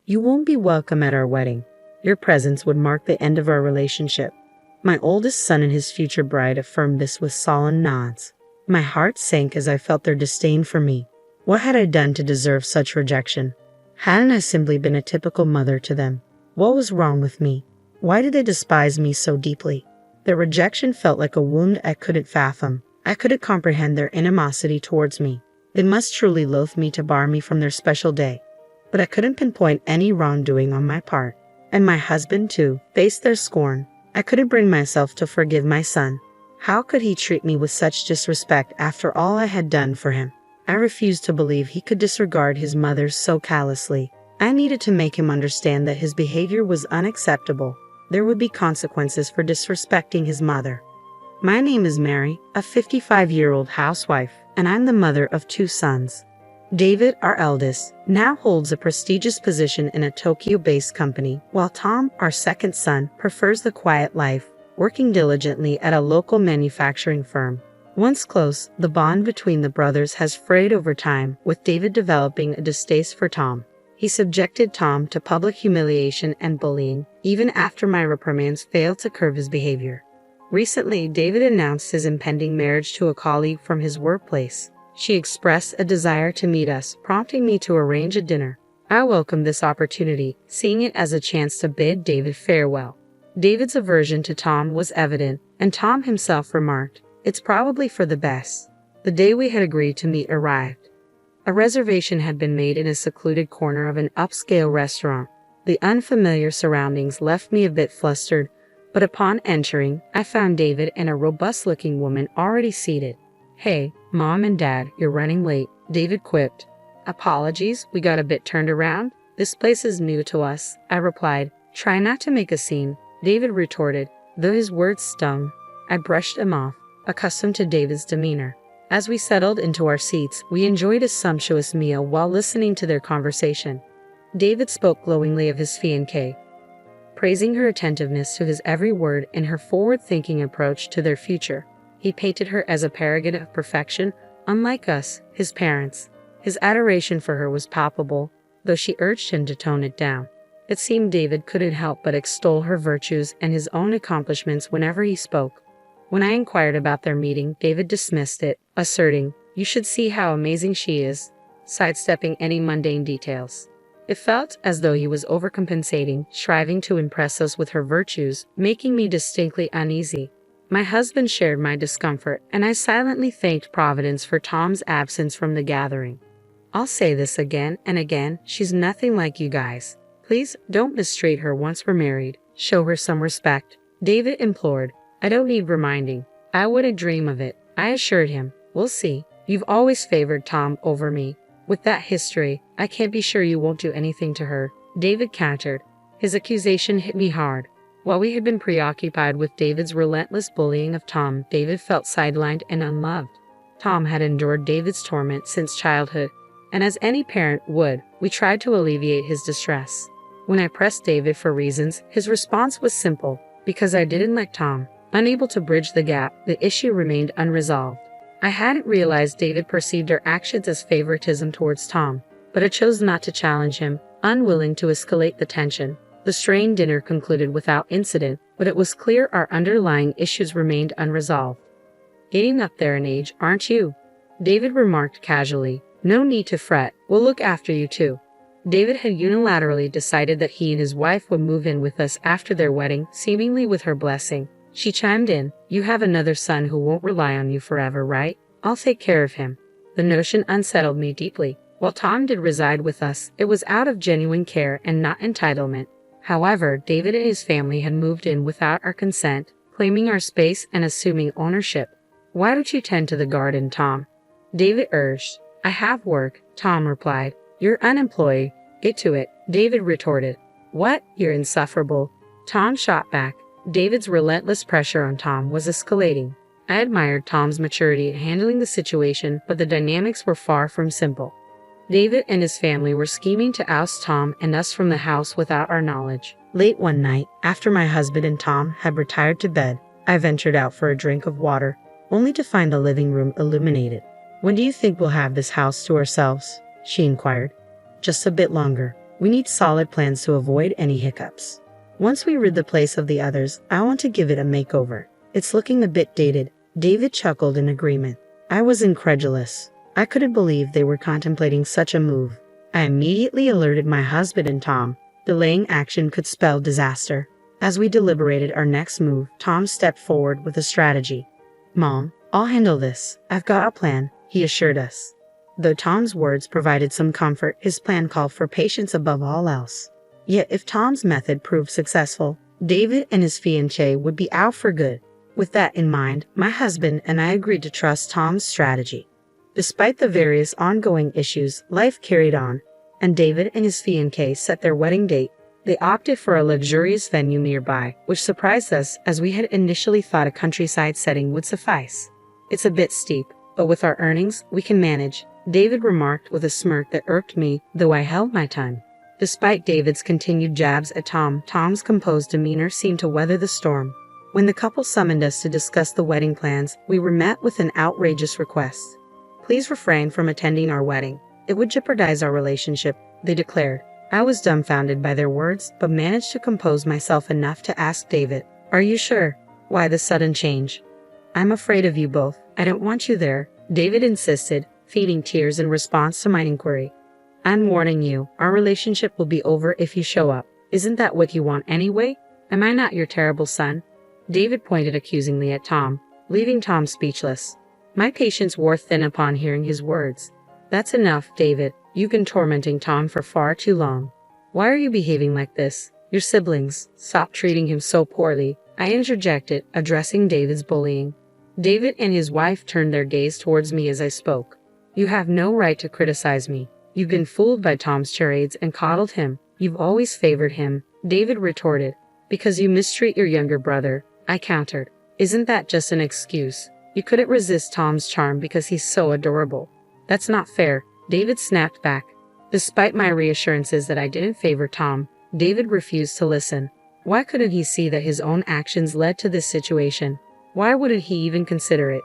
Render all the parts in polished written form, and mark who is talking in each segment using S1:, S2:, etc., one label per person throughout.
S1: You won't be welcome at our wedding. Your presence would mark the end of our relationship." My oldest son and his future bride affirmed this with solemn nods. My heart sank as I felt their disdain for me. What had I done to deserve such rejection? Hadn't I simply been a typical mother to them? What was wrong with me? Why did they despise me so deeply? Their rejection felt like a wound I couldn't fathom. I couldn't comprehend their animosity towards me. They must truly loathe me to bar me from their special day. But I couldn't pinpoint any wrongdoing on my part. And my husband, too, faced their scorn. I couldn't bring myself to forgive my son. How could he treat me with such disrespect after all I had done for him? I refused to believe he could disregard his mother so callously. I needed to make him understand that his behavior was unacceptable. There would be consequences for disrespecting his mother. My name is Mary, a 55-year-old housewife, and I'm the mother of 2 sons. David, our eldest, now holds a prestigious position in a Tokyo-based company, while Tom, our second son, prefers the quiet life, working diligently at a local manufacturing firm. Once close, the bond between the brothers has frayed over time, with David developing a distaste for Tom. He subjected Tom to public humiliation and bullying, even after my reprimands failed to curb his behavior. Recently, David announced his impending marriage to a colleague from his workplace. She expressed a desire to meet us, prompting me to arrange a dinner. I welcomed this opportunity, seeing it as a chance to bid David farewell. David's aversion to Tom was evident, and Tom himself remarked, "It's probably for the best." The day we had agreed to meet arrived. A reservation had been made in a secluded corner of an upscale restaurant. The unfamiliar surroundings left me a bit flustered, but upon entering, I found David and a robust-looking woman already seated. "Hey, Mom and Dad, you're running late," David quipped. "Apologies, we got a bit turned around. This place is new to us," I replied. "Try not to make a scene," David retorted, though his words stung. I brushed him off, accustomed to David's demeanor. As we settled into our seats, we enjoyed a sumptuous meal while listening to their conversation. David spoke glowingly of his fiancée, praising her attentiveness to his every word and her forward-thinking approach to their future. He painted her as a paragon of perfection, unlike us, his parents. His adoration for her was palpable, though she urged him to tone it down. It seemed David couldn't help but extol her virtues and his own accomplishments whenever he spoke. When I inquired about their meeting, David dismissed it, asserting, "You should see how amazing she is," sidestepping any mundane details. It felt as though he was overcompensating, striving to impress us with her virtues, making me distinctly uneasy. My husband shared my discomfort, and I silently thanked Providence for Tom's absence from the gathering. "I'll say this again and again, she's nothing like you guys. Please don't mistreat her once we're married. Show her some respect," David implored. "I don't need reminding. I wouldn't dream of it," I assured him. "We'll see. You've always favored Tom over me. With that history, I can't be sure you won't do anything to her," David countered. His accusation hit me hard. While we had been preoccupied with David's relentless bullying of Tom, David felt sidelined and unloved. Tom had endured David's torment since childhood, and as any parent would, we tried to alleviate his distress. When I pressed David for reasons, his response was simple: because I didn't like Tom. Unable to bridge the gap, the issue remained unresolved. I hadn't realized David perceived our actions as favoritism towards Tom, but I chose not to challenge him, unwilling to escalate the tension. The strained dinner concluded without incident, but it was clear our underlying issues remained unresolved. "Getting up there in age, aren't you?" David remarked casually. "No need to fret, we'll look after you too." David had unilaterally decided that he and his wife would move in with us after their wedding, seemingly with her blessing. She chimed in, "You have another son who won't rely on you forever, right? I'll take care of him." The notion unsettled me deeply. While Tom did reside with us, it was out of genuine care and not entitlement. However, David and his family had moved in without our consent, claiming our space and assuming ownership. "Why don't you tend to the garden, Tom?" David urged. "I have work," Tom replied. "You're unemployed. Get to it," David retorted. "What? You're insufferable," Tom shot back. David's relentless pressure on Tom was escalating. I admired Tom's maturity in handling the situation, but the dynamics were far from simple. David and his family were scheming to oust Tom and us from the house without our knowledge. Late one night, after my husband and Tom had retired to bed, I ventured out for a drink of water, only to find the living room illuminated. "When do you think we'll have this house to ourselves?" she inquired. "Just a bit longer. We need solid plans to avoid any hiccups. Once we rid the place of the others, I want to give it a makeover. It's looking a bit dated. David chuckled in agreement. I was incredulous. I couldn't believe they were contemplating such a move. I immediately alerted my husband and Tom. Delaying action could spell disaster. As we deliberated our next move, Tom stepped forward with a strategy. Mom, I'll handle this. I've got a plan, he assured us. Though Tom's words provided some comfort, his plan called for patience above all else. Yet if Tom's method proved successful, David and his fiancée would be out for good. With that in mind, my husband and I agreed to trust Tom's strategy. Despite the various ongoing issues, life carried on, and David and his fiancée set their wedding date. They opted for a luxurious venue nearby, which surprised us as we had initially thought a countryside setting would suffice. It's a bit steep, but with our earnings, we can manage, David remarked with a smirk that irked me, though I held my tongue. Despite David's continued jabs at Tom, Tom's composed demeanor seemed to weather the storm. When the couple summoned us to discuss the wedding plans, we were met with an outrageous request. Please refrain from attending our wedding. It would jeopardize our relationship, they declared. I was dumbfounded by their words, but managed to compose myself enough to ask David, "Are you sure? Why the sudden change?" "I'm afraid of you both. I don't want you there," David insisted, feeding tears in response to my inquiry. "I'm warning you, our relationship will be over if you show up. Isn't that what you want anyway? Am I not your terrible son?" David pointed accusingly at Tom, leaving Tom speechless. My patience wore thin upon hearing his words. "That's enough, David. You've been tormenting Tom for far too long. Why are you behaving like this? Your siblings, stop treating him so poorly," I interjected, addressing David's bullying. David and his wife turned their gaze towards me as I spoke. "You have no right to criticize me. You've been fooled by Tom's charades and coddled him. You've always favored him," David retorted. "Because you mistreat your younger brother," I countered. "Isn't that just an excuse? You couldn't resist Tom's charm because he's so adorable." "That's not fair," David snapped back. Despite my reassurances that I didn't favor Tom, David refused to listen. Why couldn't he see that his own actions led to this situation? Why wouldn't he even consider it?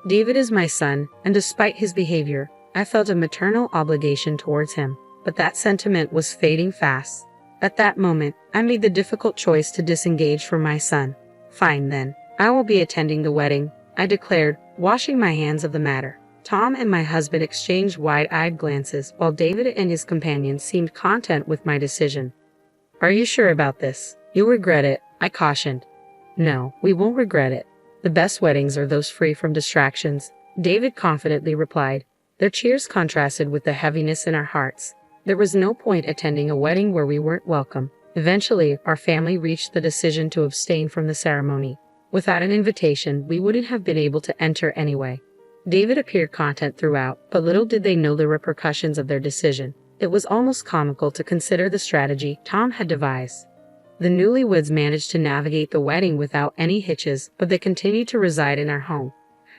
S1: David is my son, and despite his behavior, I felt a maternal obligation towards him, but that sentiment was fading fast. At that moment, I made the difficult choice to disengage from my son. "Fine then, I will be attending the wedding," I declared, washing my hands of the matter. Tom and my husband exchanged wide-eyed glances, while David and his companion seemed content with my decision. "Are you sure about this? You'll regret it," I cautioned. "No, we won't regret it. The best weddings are those free from distractions," David confidently replied. Their cheers contrasted with the heaviness in our hearts. There was no point attending a wedding where we weren't welcome. Eventually, our family reached the decision to abstain from the ceremony. Without an invitation, we wouldn't have been able to enter anyway. David appeared content throughout, but little did they know the repercussions of their decision. It was almost comical to consider the strategy Tom had devised. The newlyweds managed to navigate the wedding without any hitches, but they continued to reside in our home.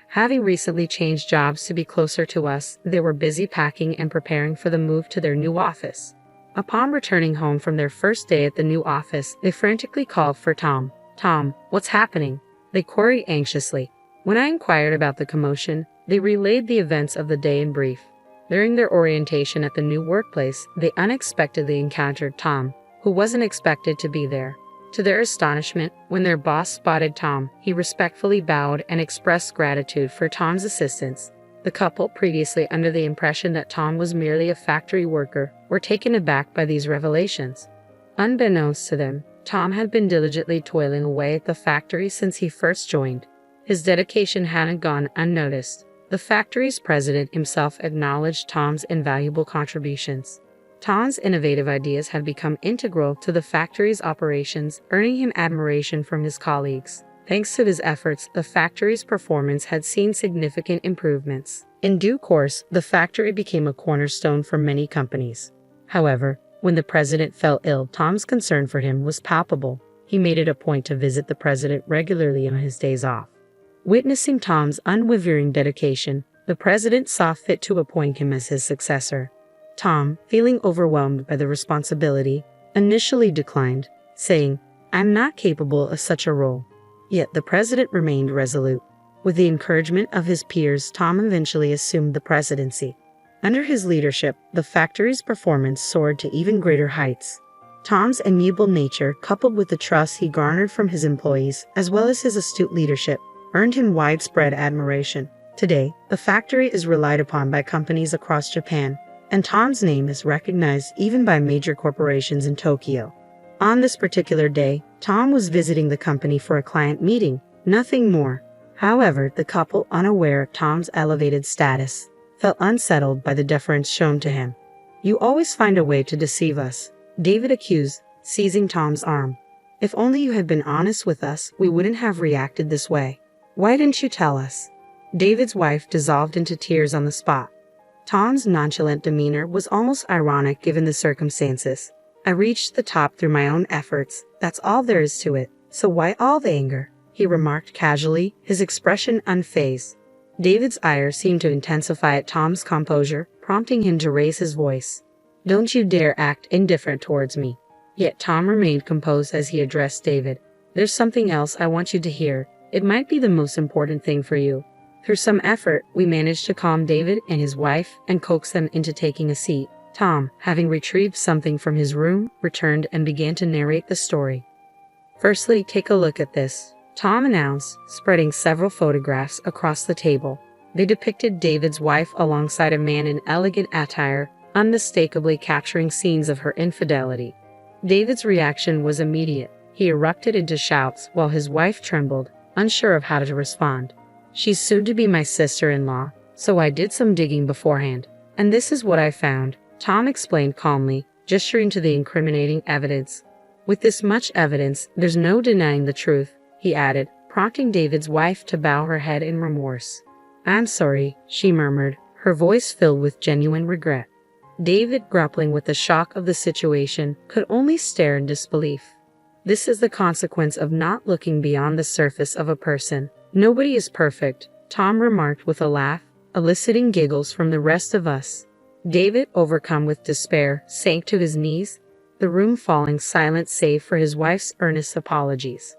S1: Having recently changed jobs to be closer to us, they were busy packing and preparing for the move to their new office. Upon returning home from their first day at the new office, they frantically called for Tom. "Tom, what's happening?" they queried anxiously. When I inquired about the commotion, they relayed the events of the day in brief. During their orientation at the new workplace, they unexpectedly encountered Tom, who wasn't expected to be there. To their astonishment, when their boss spotted Tom, he respectfully bowed and expressed gratitude for Tom's assistance. The couple, previously under the impression that Tom was merely a factory worker, were taken aback by these revelations. Unbeknownst to them, Tom had been diligently toiling away at the factory since he first joined. His dedication hadn't gone unnoticed. The factory's president himself acknowledged Tom's invaluable contributions. Tom's innovative ideas had become integral to the factory's operations, earning him admiration from his colleagues. Thanks to his efforts, the factory's performance had seen significant improvements. In due course, the factory became a cornerstone for many companies. However, when the president fell ill, Tom's concern for him was palpable. He made it a point to visit the president regularly on his days off. Witnessing Tom's unwavering dedication, the president saw fit to appoint him as his successor. Tom, feeling overwhelmed by the responsibility, initially declined, saying, "I'm not capable of such a role." Yet the president remained resolute. With the encouragement of his peers, Tom eventually assumed the presidency. Under his leadership, the factory's performance soared to even greater heights. Tom's amiable nature, coupled with the trust he garnered from his employees, as well as his astute leadership, earned him widespread admiration. Today, the factory is relied upon by companies across Japan, and Tom's name is recognized even by major corporations in Tokyo. On this particular day, Tom was visiting the company for a client meeting, nothing more. However, the couple, unaware of Tom's elevated status, felt unsettled by the deference shown to him. "You always find a way to deceive us," David accused, seizing Tom's arm. "If only you had been honest with us, we wouldn't have reacted this way. Why didn't you tell us?" David's wife dissolved into tears on the spot. Tom's nonchalant demeanor was almost ironic given the circumstances. "I reached the top through my own efforts, that's all there is to it, so why all the anger?" he remarked casually, his expression unfazed. David's ire seemed to intensify at Tom's composure, prompting him to raise his voice. "Don't you dare act indifferent towards me." Yet Tom remained composed as he addressed David. "There's something else I want you to hear. It might be the most important thing for you." Through some effort, we managed to calm David and his wife and coax them into taking a seat. Tom, having retrieved something from his room, returned and began to narrate the story. "Firstly, take a look at this," Tom announced, spreading several photographs across the table. They depicted David's wife alongside a man in elegant attire, unmistakably capturing scenes of her infidelity. David's reaction was immediate. He erupted into shouts while his wife trembled, unsure of how to respond. "She's soon to be my sister-in-law, so I did some digging beforehand. And this is what I found," Tom explained calmly, gesturing to the incriminating evidence. "With this much evidence, there's no denying the truth," he added, prompting David's wife to bow her head in remorse. "I'm sorry," she murmured, her voice filled with genuine regret. David, grappling with the shock of the situation, could only stare in disbelief. This is the consequence of not looking beyond the surface of a person. "Nobody is perfect," Tom remarked with a laugh, eliciting giggles from the rest of us. David, overcome with despair, sank to his knees, the room falling silent save for his wife's earnest apologies.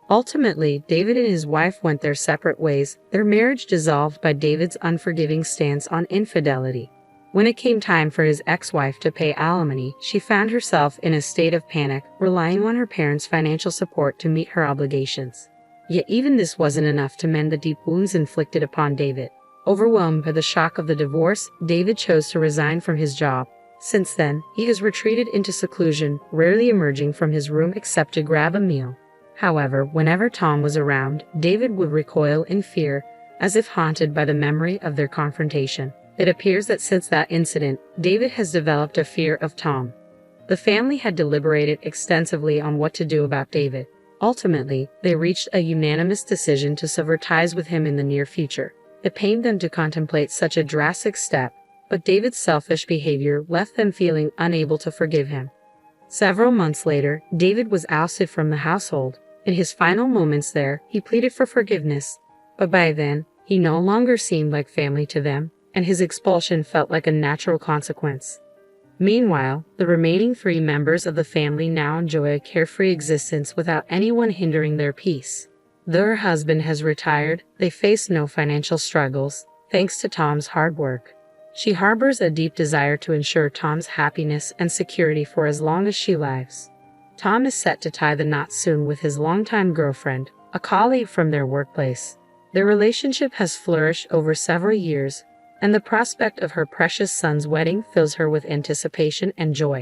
S1: Ultimately, David and his wife went their separate ways, their marriage dissolved by David's unforgiving stance on infidelity. When it came time for his ex-wife to pay alimony, she found herself in a state of panic, relying on her parents' financial support to meet her obligations. Yet even this wasn't enough to mend the deep wounds inflicted upon David. Overwhelmed by the shock of the divorce, David chose to resign from his job. Since then, he has retreated into seclusion, rarely emerging from his room except to grab a meal. However, whenever Tom was around, David would recoil in fear, as if haunted by the memory of their confrontation. It appears that since that incident, David has developed a fear of Tom. The family had deliberated extensively on what to do about David. Ultimately, they reached a unanimous decision to sever ties with him in the near future. It pained them to contemplate such a drastic step, but David's selfish behavior left them feeling unable to forgive him. Several months later, David was ousted from the household. In his final moments there, he pleaded for forgiveness, but by then, he no longer seemed like family to them, and his expulsion felt like a natural consequence. Meanwhile, the remaining 3 members of the family now enjoy a carefree existence without anyone hindering their peace. Though her husband has retired, they face no financial struggles, thanks to Tom's hard work. She harbors a deep desire to ensure Tom's happiness and security for as long as she lives. Tom is set to tie the knot soon with his longtime girlfriend, a colleague from their workplace. Their relationship has flourished over several years, and the prospect of her precious son's wedding fills her with anticipation and joy.